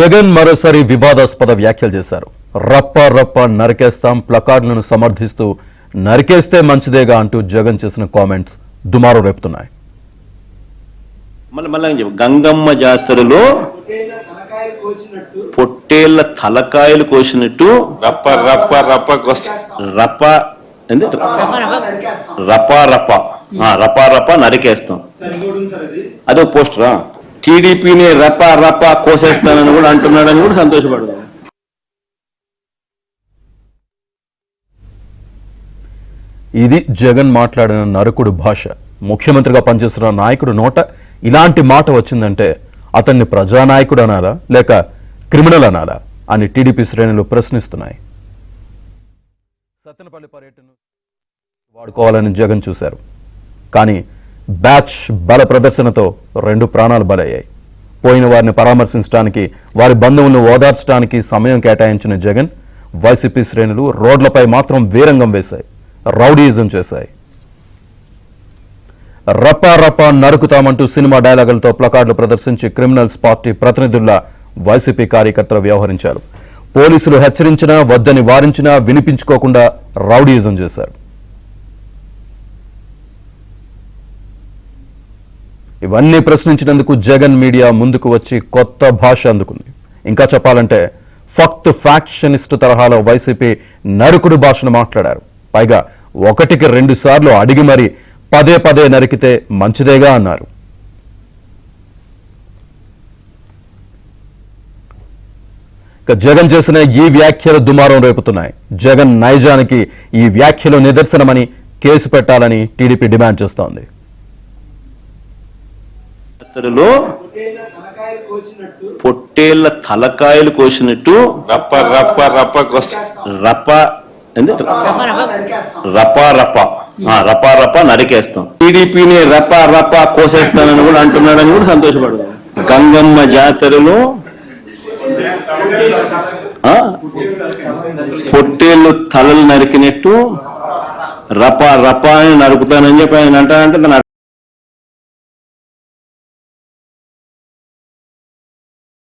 జగన్ మరోసారి వివాదాస్పద వ్యాఖ్యలు చేశారు. రప్ప రప్ప నరికేస్తాం ప్లకార్డులను సమర్థిస్తూ నరికేస్తే మంచిదేగా అంటూ జగన్ చేసిన కామెంట్స్ దుమారం రేపుతున్నాయి. గంగమ్మ జాతరలో పొట్టేళ్ల తలకాయలు కోసినట్టు రప్ప రప్ప రప్ప రప్ప రప్ప రప్ప రప్ప రప్ప నరికేస్తాం. అదో పోస్టరా? టీడీపీని రప్ప రప్ప కోసేస్తానని కూడా అంటున్నాడని కూడా సంతోషపడదు. ఇది జగన్ మాట్లాడిన నరకుడు భాష. ముఖ్యమంత్రిగా పనిచేస్తున్న నాయకుడు నోట ఇలాంటి మాట వచ్చిందంటే అతన్ని ప్రజానాయకుడు అనాలా లేక క్రిమినల్ అనాలా అని టీడీపీ శ్రేణులు ప్రశ్నిస్తున్నాయి. సత్తెనపల్లి పర్యటన వాడుకోవాలని జగన్ చూశారు. కానీ బ్యాచ్ బల ప్రదర్శనతో 2 ప్రాణాలు బలయ్యాయి. పోయిన వారిని పరామర్శించడానికి, వారి బంధువులను ఓదార్చడానికి సమయం కేటాయించిన జగన్ వైసీపీ శ్రేణులు రోడ్లపై మాత్రం వీరంగం వేశాయి, రౌడీయిజం చేశాయి. రప్పా రప్పా నరుకుతామంటూ సినిమా డైలాగులతో ప్లకార్డులు ప్రదర్శించి క్రిమినల్స్ పార్టీ ప్రతినిధుల్లా వైసీపీ కార్యకర్తలు వ్యవహరించారు. పోలీసులు హెచ్చరించినా, వద్దని వారించినా వినిపించుకోకుండా రౌడీయిజం చేశారు. ఇవన్నీ ప్రశ్నించినందుకు జగన్ మీడియా ముందుకు వచ్చి కొత్త భాష అందుకుంది. ఇంకా చెప్పాలంటే ఫక్త్ ఫ్యాక్షనిస్ట్ తరహాలో వైసీపీ నరుకుడు భాషను మాట్లాడారు. పైగా 1కి 2 సార్లు అడిగి మరీ పదే పదే నరికితే మంచిదేగా అన్నారు. ఇక జగన్ చేసిన ఈ వ్యాఖ్యలు దుమారం రేపుతున్నాయి. జగన్ నైజానికి ఈ వ్యాఖ్యలు నిదర్శనమని కేసు పెట్టాలని టీడీపీ డిమాండ్ చేస్తోంది. పొట్టేళ్ల తలకాయలు కోసినట్టు రప్ప రప్ప రప్ప రప్ప రప్ప రప్ప రప్ప రప్ప నరికేస్తాం. టీడీపీని రప్ప రప్ప కోసేస్తానని కూడా అంటున్నాడని కూడా సంతోషపడదు. గంగమ్మ జాతరలో పొట్టేళ్లు తలలు నరికినట్టు రప్ప రప్ప అని నరుకుతానని చెప్పి ఆయన అంటారంటే